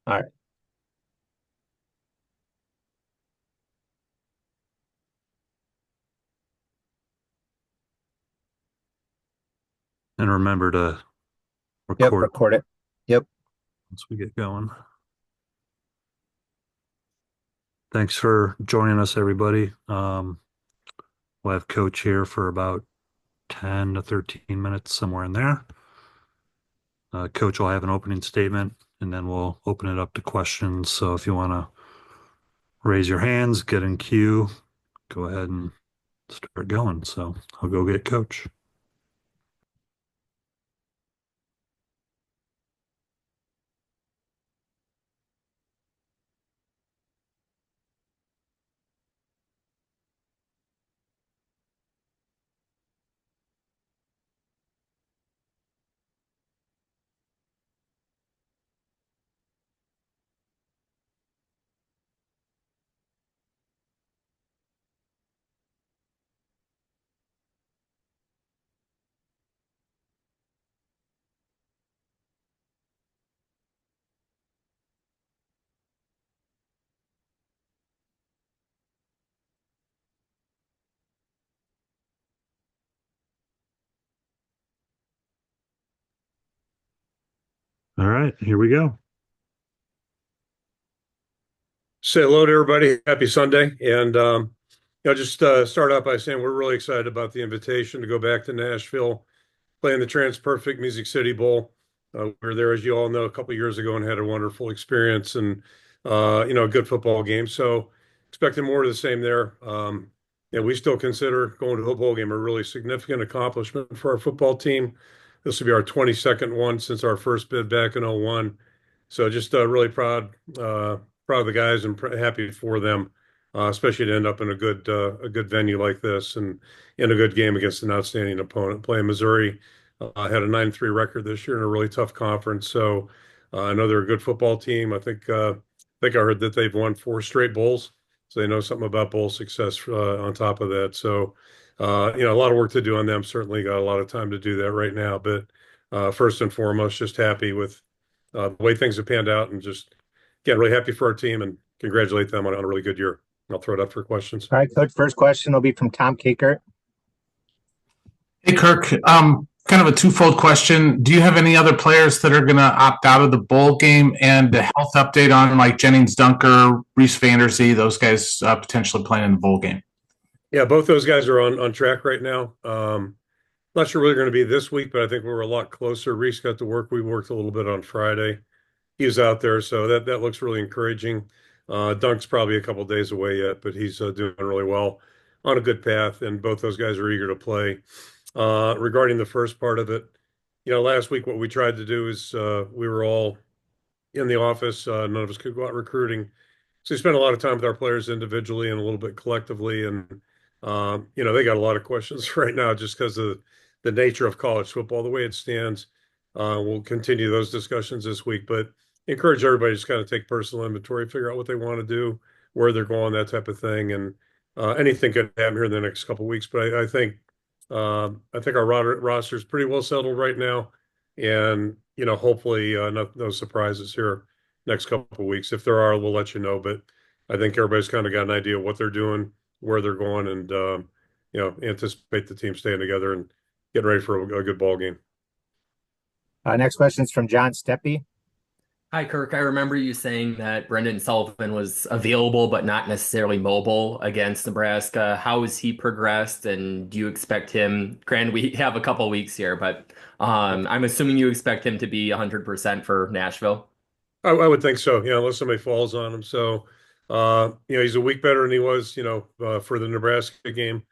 All right. And remember to Yep, record record it. Yep. once we get going. Thanks for joining us, everybody. We'll have Coach here for about 10 to 13 minutes, somewhere in there. Coach will have an opening statement, and then we'll open it up to questions. So if you want to raise your hands, get in queue, go ahead and start going. So I'll go get Coach. All right, here we go. Say hello to everybody. Happy Sunday. And, just start out by saying we're really excited about the invitation to go back to Nashville, playing the Perfect Music City Bowl. We were there, as you all know, a couple of years ago and had a wonderful experience and, a good football game. So expecting more of the same there. We still consider going to a bowl game a really significant accomplishment for our football team. This will be our 22nd one since our first bid back in '01. So just really proud of the guys and happy for them, especially to end up in a good venue like this and in a good game against an outstanding opponent. Playing Missouri, had a 9-3 record this year in a really tough conference. So I know they're a good football team. I think I heard that they've won 4 straight bowls, so they know something about bowl success on top of that. So a lot of work to do on them. Certainly got a lot of time to do that right now. But first and foremost, just happy with the way things have panned out and just again, really happy for our team and congratulate them on a really good year. I'll throw it up for questions. All right, Coach. First question will be from Tom Kakert. Hey, Kirk. Kind of a twofold question. Do you have any other players that are going to opt out of the bowl game, and a health update on like Jennings Dunker, Reese Vandersee, those guys potentially playing in the bowl game? Yeah, both those guys are on track right now. Not sure where they're going to be this week, but I think we're a lot closer. Reese got to work. We worked a little bit on Friday. He was out there, so that looks really encouraging. Dunk's probably a couple days away yet, but he's doing really well on a good path, and both those guys are eager to play. Regarding the first part of it, last week what we tried to do is we were all in the office. None of us could go out recruiting. So we spent a lot of time with our players individually and a little bit collectively. And, they got a lot of questions right now just because of the nature of college football, the way it stands. We'll continue those discussions this week, but encourage everybody to just kind of take personal inventory, figure out what they want to do, where they're going, that type of thing. And anything could happen here in the next couple of weeks. But I think our roster is pretty well settled right now. And, hopefully no surprises here next couple of weeks. If there are, we'll let you know. But I think everybody's kind of got an idea of what they're doing, where they're going, and anticipate the team staying together and getting ready for a good ball game. Next question is from John Steppe. Hi, Kirk. I remember you saying that Brendan Sullivan was available but not necessarily mobile against Nebraska. How has he progressed, and do you expect him? Granted, we have a couple weeks here, but I'm assuming you expect him to be 100% for Nashville. I would think so, unless somebody falls on him. So, he's a week better than he was, for the Nebraska game.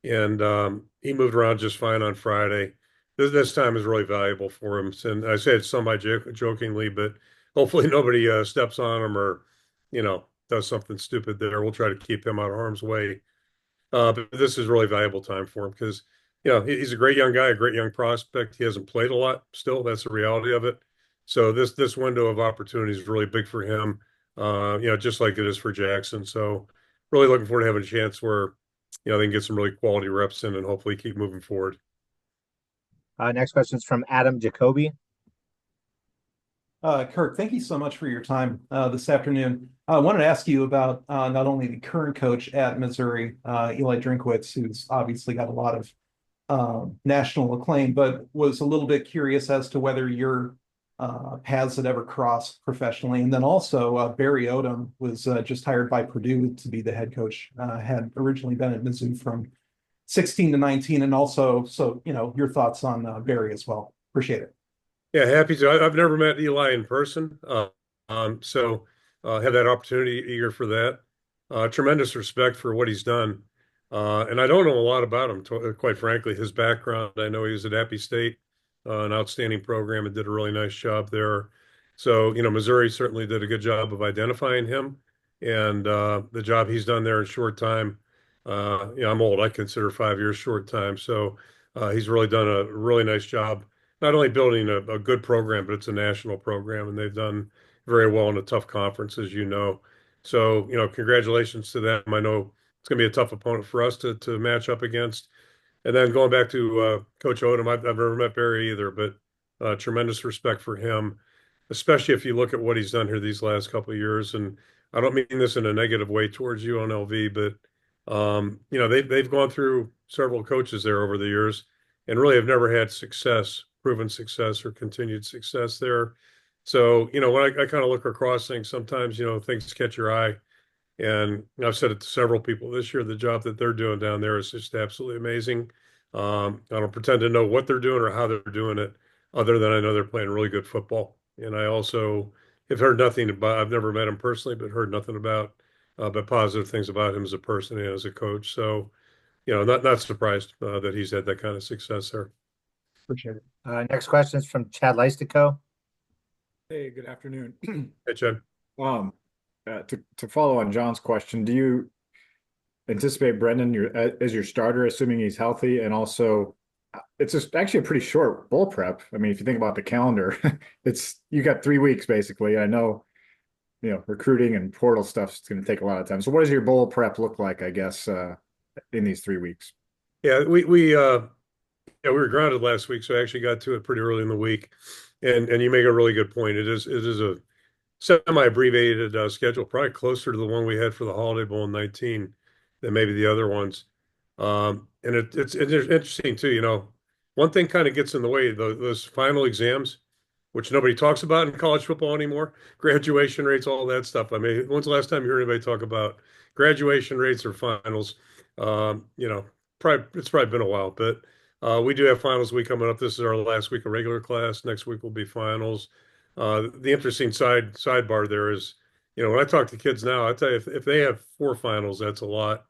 And he moved around just fine on Friday. This time is really valuable for him. And I say it jokingly, but hopefully nobody steps on him or, does something stupid there. We'll try to keep him out of harm's way. But this is really valuable time for him because, he's a great young guy, a great young prospect. He hasn't played a lot still. That's the reality of it. So this window of opportunity is really big for him, just like it is for Jackson. So really looking forward to having a chance where, they can get some really quality reps in and hopefully keep moving forward. Next question is from Adam Jacoby. Kirk, thank you so much for your time this afternoon. I wanted to ask you about not only the current coach at Missouri, Eli Drinkwitz, who's obviously got a lot of national acclaim, but was a little bit curious as to whether your paths had ever crossed professionally. And then also Barry Odom was just hired by Purdue to be the head coach, had originally been at Mizzou from 16 to 19. And also, so, your thoughts on Barry as well. Appreciate it. Yeah, happy to. I've never met Eli in person, so have that opportunity. Eager for that. Tremendous respect for what he's done, and I don't know a lot about him. Quite frankly, his background. I know he was at Appy State, an outstanding program, and did a really nice job there. So Missouri certainly did a good job of identifying him, and the job he's done there in short time. I'm old. I consider 5 years short time. So he's really done a really nice job not only building a good program, but it's a national program, and they've done very well in a tough conference, as you know. So, congratulations to them. I know it's going to be a tough opponent for us to match up against. And then going back to Coach Odom, I've never met Barry either, but tremendous respect for him, especially if you look at what he's done here these last couple of years. And I don't mean this in a negative way towards UNLV, but they've gone through several coaches there over the years, and really have never had proven success or continued success there. So, when I kind of look across things, sometimes, things catch your eye. And I've said it to several people this year, the job that they're doing down there is just absolutely amazing. I don't pretend to know what they're doing or how they're doing it, other than I know they're playing really good football. And I also have heard nothing about, I've never met him personally, but heard nothing about, but positive things about him as a person and as a coach. So, not surprised that he's had that kind of success there. Appreciate it. Next question is from Chad Leistico. Hey, good afternoon. Hey, Chad. To follow on John's question, do you anticipate Brendan as your starter, assuming he's healthy? And also, it's just actually a pretty short bowl prep. I mean, if you think about the calendar, you got 3 weeks basically. I know, recruiting and portal stuff is going to take a lot of time. So, what does your bowl prep look like? I guess in these 3 weeks. Yeah, we were grounded last week, so I actually got to it pretty early in the week. And you make a really good point. It is a semi-abbreviated schedule, probably closer to the one we had for the Holiday Bowl in 19 than maybe the other ones. And it's interesting too. One thing kind of gets in the way, those final exams, which nobody talks about in college football anymore, graduation rates, all that stuff. I mean, when's the last time you heard anybody talk about graduation rates or finals? It's probably been a while, but we do have finals week coming up. This is our last week of regular class. Next week will be finals. The interesting sidebar there is, when I talk to kids now, I tell you, if they have 4 finals, that's a lot.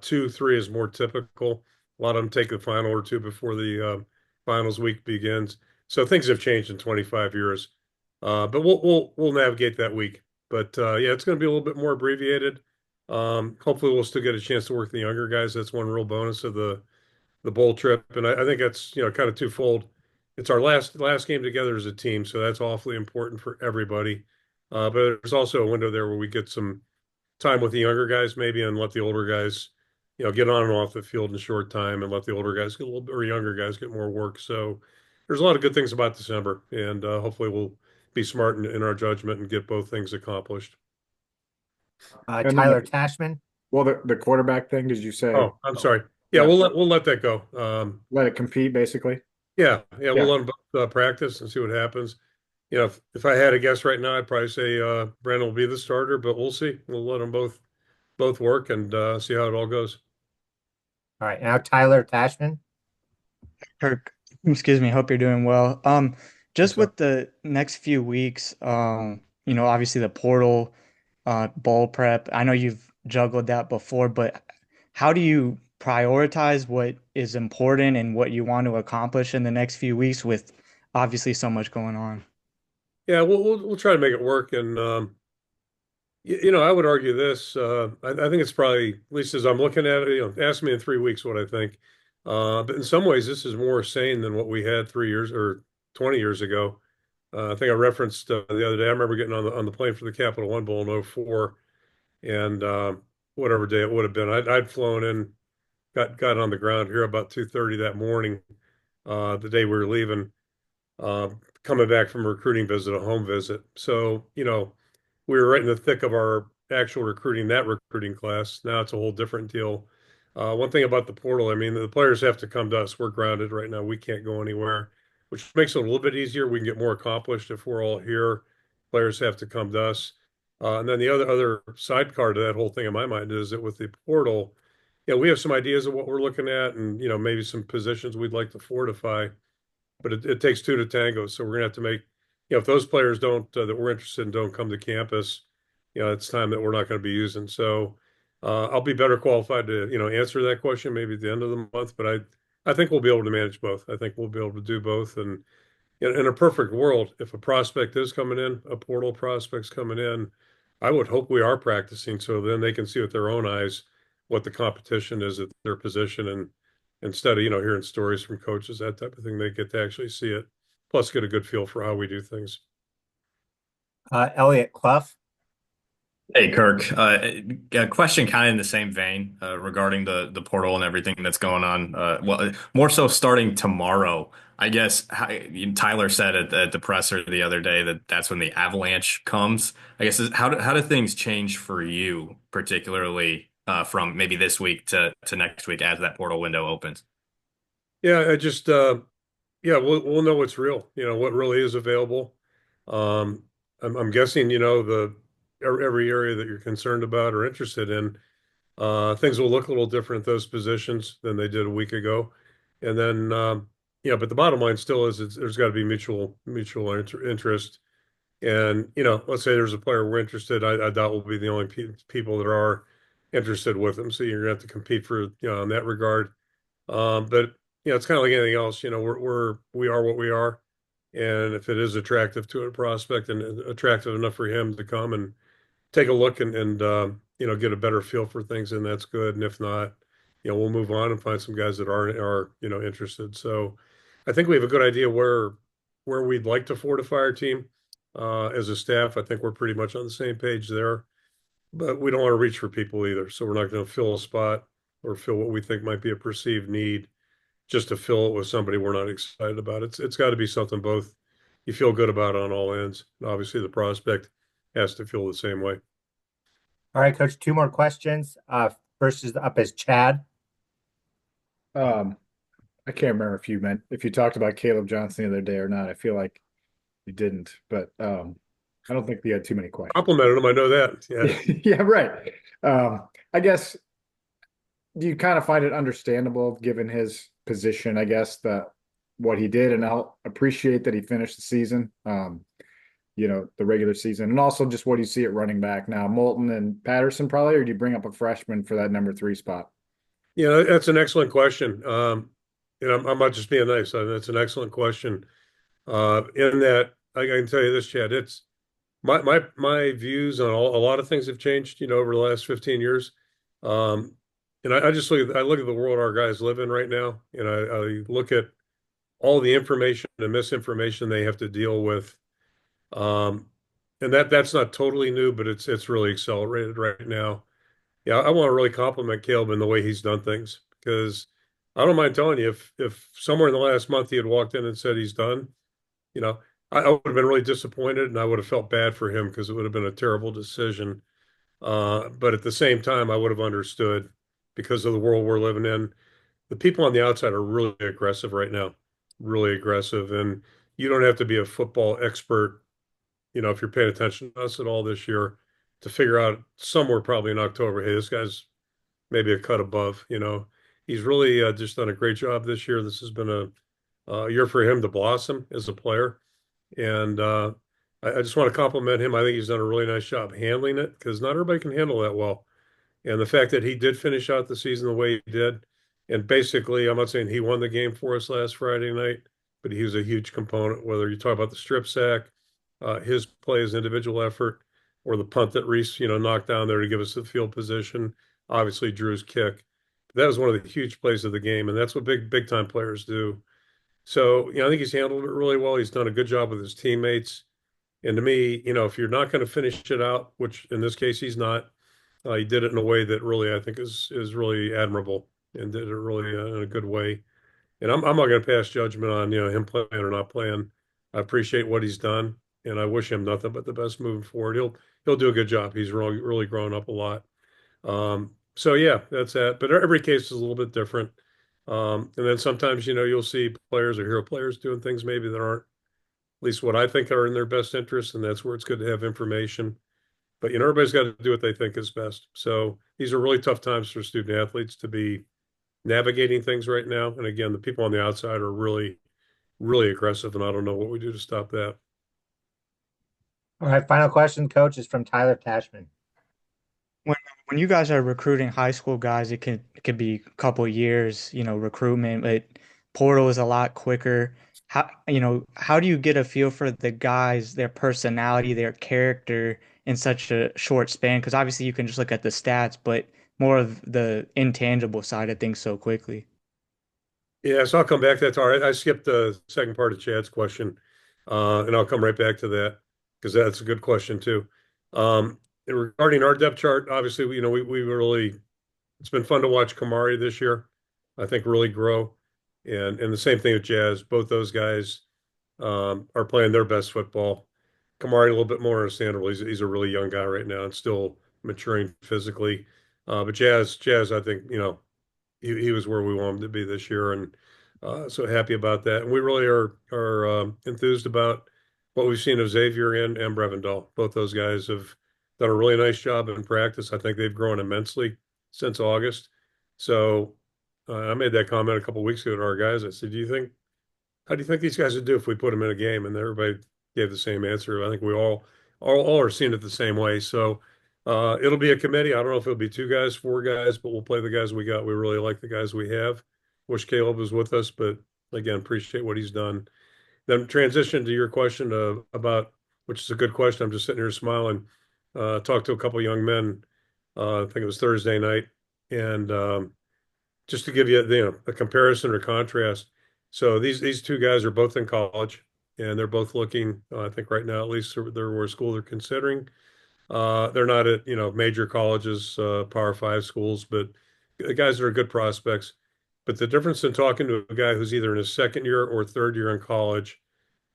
2, 3 is more typical. A lot of them take the final or 2 before the finals week begins. So things have changed in 25 years. But we'll navigate that week. But yeah, it's going to be a little bit more abbreviated. Hopefully we'll still get a chance to work the younger guys. That's one real bonus of the bowl trip. And I think that's, kind of twofold. It's our last game together as a team, so that's awfully important for everybody. But there's also a window there where we get some time with the younger guys maybe, and let the older guys, get on and off the field in a short time, and let the older guys get a little bit, or younger guys get more work. So there's a lot of good things about December, and hopefully we'll be smart in our judgment and get both things accomplished. Tyler Tashman. Well, the quarterback thing, did you say? Oh, I'm sorry. Yeah, we'll let that go. Let it compete, basically. Yeah, we'll let them both practice and see what happens. If I had a guess right now, I'd probably say Brandon will be the starter, but we'll see. We'll let them both work and see how it all goes. All right, now Tyler Tashman. Kirk, excuse me. Hope you're doing well. Just with the next few weeks, obviously the portal, bowl prep. I know you've juggled that before, but how do you prioritize what is important and what you want to accomplish in the next few weeks with obviously so much going on? Yeah, we'll try to make it work. And, I would argue this. I think it's probably, at least as I'm looking at it, ask me in 3 weeks what I think. But in some ways, this is more sane than what we had 3 years or 20 years ago. I think I referenced the other day, I remember getting on the plane for the Capital One Bowl in 2004, and whatever day it would have been, I'd flown in, got on the ground here about 2:30 that morning, the day we were leaving. coming back from a recruiting visit, a home visit. So, we were right in the thick of our actual recruiting, that recruiting class. Now it's a whole different deal. One thing about the portal, I mean, the players have to come to us. We're grounded right now. We can't go anywhere, which makes it a little bit easier. We can get more accomplished if we're all here. Players have to come to us. And then the other sidecar to that whole thing in my mind is that with the portal, we have some ideas of what we're looking at and, maybe some positions we'd like to fortify, but it takes two to tango. So we're gonna have to make, if those players don't that we're interested in don't come to campus, it's time that we're not going to be using. So I'll be better qualified to answer that question maybe at the end of the month. But I think we'll be able to manage both. I think we'll be able to do both. And in a perfect world, if a prospect is coming in, a portal prospect's coming in, I would hope we are practicing so then they can see with their own eyes what the competition is at their position, and instead of hearing stories from coaches, that type of thing, they get to actually see it, plus get a good feel for how we do things. Elliot Clough. Hey, Kirk. A question kind of in the same vein regarding the portal and everything that's going on. Well, more so starting tomorrow. I guess Tyler said at the presser the other day that that's when the avalanche comes. I guess how do things change for you, particularly from maybe this week to next week as that portal window opens? Yeah, I just we'll know what's real. What really is available. I'm guessing every area that you're concerned about or interested in, things will look a little different at those positions than they did a week ago. And then, but the bottom line still is there's got to be mutual interest. And, let's say there's a player we're interested, I doubt we'll be the only people that are interested with them. So you're gonna have to compete for, in that regard. But, it's kind of like anything else, we are what we are. And if it is attractive to a prospect and attractive enough for him to come and take a look and get a better feel for things, and that's good. And if not, we'll move on and find some guys that are interested. So I think we have a good idea where we'd like to fortify our team as a staff. I think we're pretty much on the same page there, but we don't want to reach for people either. So we're not going to fill a spot or fill what we think might be a perceived need just to fill it with somebody we're not excited about. It's got to be something both you feel good about on all ends. And obviously, the prospect has to feel the same way. All right, Coach, two more questions. First is up as Chad. I can't remember if you talked about Caleb Johnson the other day or not. I feel like you didn't, but I don't think we had too many questions. Complimented him, I know that. Yeah, yeah, right. I guess, do you kind of find it understandable given his position, I guess, that what he did, and I'll appreciate that he finished the season, the regular season, and also just what do you see at running back now, Moulton and Patterson probably, or do you bring up a freshman for that number 3 spot? Yeah, that's an excellent question. I'm not just being nice. That's an excellent question. In that, I can tell you this, Chad, it's my views on a lot of things have changed, over the last 15 years. And I just look at the world our guys live in right now, and I look at all the information and misinformation they have to deal with. And that's not totally new, but it's really accelerated right now. Yeah, I want to really compliment Caleb in the way he's done things, because I don't mind telling you, if somewhere in the last month he had walked in and said he's done, I would have been really disappointed, and I would have felt bad for him because it would have been a terrible decision. But at the same time, I would have understood, because of the world we're living in. The people on the outside are really aggressive right now, really aggressive. And you don't have to be a football expert, if you're paying attention to us at all this year, to figure out somewhere probably in October, hey, this guy's maybe a cut above. He's really just done a great job this year. This has been a year for him to blossom as a player. And I just want to compliment him. I think he's done a really nice job handling it, because not everybody can handle that well. And the fact that he did finish out the season the way he did, and basically, I'm not saying he won the game for us last Friday night, but he was a huge component, whether you talk about the strip sack, his play, his individual effort, or the punt that Reese, knocked down there to give us the field position, obviously Drew's kick. But that was one of the huge plays of the game, and that's what big time players do. So, I think he's handled it really well. He's done a good job with his teammates. And to me, if you're not going to finish it out, which in this case he's not, he did it in a way that really I think is really admirable, and did it really in a good way. And I'm not going to pass judgment on him playing or not playing. I appreciate what he's done, and I wish him nothing but the best moving forward. He'll do a good job. He's really grown up a lot. So yeah, that's that. But every case is a little bit different. And then sometimes, you'll see players or hero players doing things maybe that aren't, at least what I think are in their best interest, and that's where it's good to have information. But everybody's got to do what they think is best. So these are really tough times for student athletes to be navigating things right now. And again, the people on the outside are really, really aggressive, and I don't know what we do to stop that. All right, final question, Coach, is from Tyler Tashman. When you guys are recruiting high school guys, it could be a couple of years, recruitment, but portal is a lot quicker. How do you get a feel for the guys, their personality, their character in such a short span? Because obviously you can just look at the stats, but more of the intangible side of things so quickly. Yeah, so I'll come back to that. All right, I skipped the second part of Chad's question, and I'll come right back to that because that's a good question too. And regarding our depth chart, obviously, we really, it's been fun to watch Kamari this year. I think really grow, and the same thing with Jazz. Both those guys are playing their best football. Kamari a little bit more understandable. He's a really young guy right now and still maturing physically. But Jazz, I think he was where we want him to be this year, and so happy about that. And we really are enthused about what we've seen of Xavier and Brevendal. Both those guys have done a really nice job in practice. I think they've grown immensely since August. So I made that comment a couple of weeks ago to our guys. I said, how do you think these guys would do if we put them in a game? And everybody gave the same answer. I think we all are seeing it the same way. So it'll be a committee. I don't know if it'll be 2 guys, 4 guys, but we'll play the guys we got. We really like the guys we have. Wish Caleb was with us, but again, appreciate what he's done. Then transition to your question about, which is a good question. I'm just sitting here smiling. Talked to a couple young men. I think it was Thursday night, and just to give you, a comparison or contrast. So these 2 guys are both in college, and they're both looking. I think right now, at least, they're where school they're considering. They're not at major colleges, Power 5 schools, but the guys that are good prospects. But the difference in talking to a guy who's either in his second year or third year in college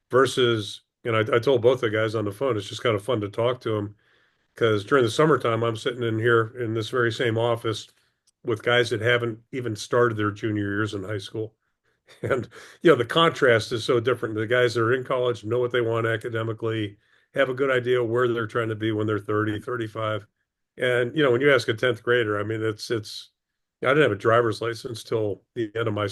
versus, I told both the guys on the phone, it's just kind of fun to talk to them because during the summertime, I'm sitting in here in this very same office with guys that haven't even started their junior years in high school. And, the contrast is so different. The guys that are in college know what they want academically, have a good idea where they're trying to be when they're 30, 35. And, when you ask a 10th grader, I mean, I didn't have a driver's license till the end of my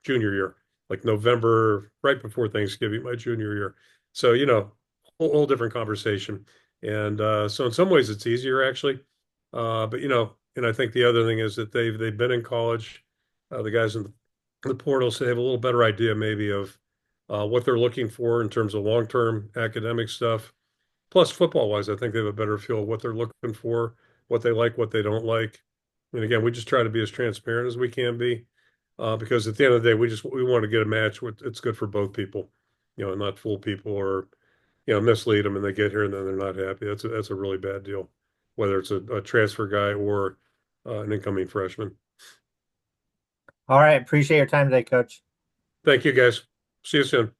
junior year, like November, right before Thanksgiving, my junior year. So, whole different conversation. And so in some ways it's easier actually. But, and I think the other thing is that they've been in college, the guys in the portal, so they have a little better idea maybe of what they're looking for in terms of long-term academic stuff. Plus, football-wise, I think they have a better feel of what they're looking for, what they like, what they don't like. And again, we just try to be as transparent as we can be, because at the end of the day, we want to get a match it's good for both people, and not fool people or mislead them and they get here and then they're not happy. That's a really bad deal, whether it's a transfer guy or an incoming freshman. All right, appreciate your time today, Coach. Thank you, guys. See you soon.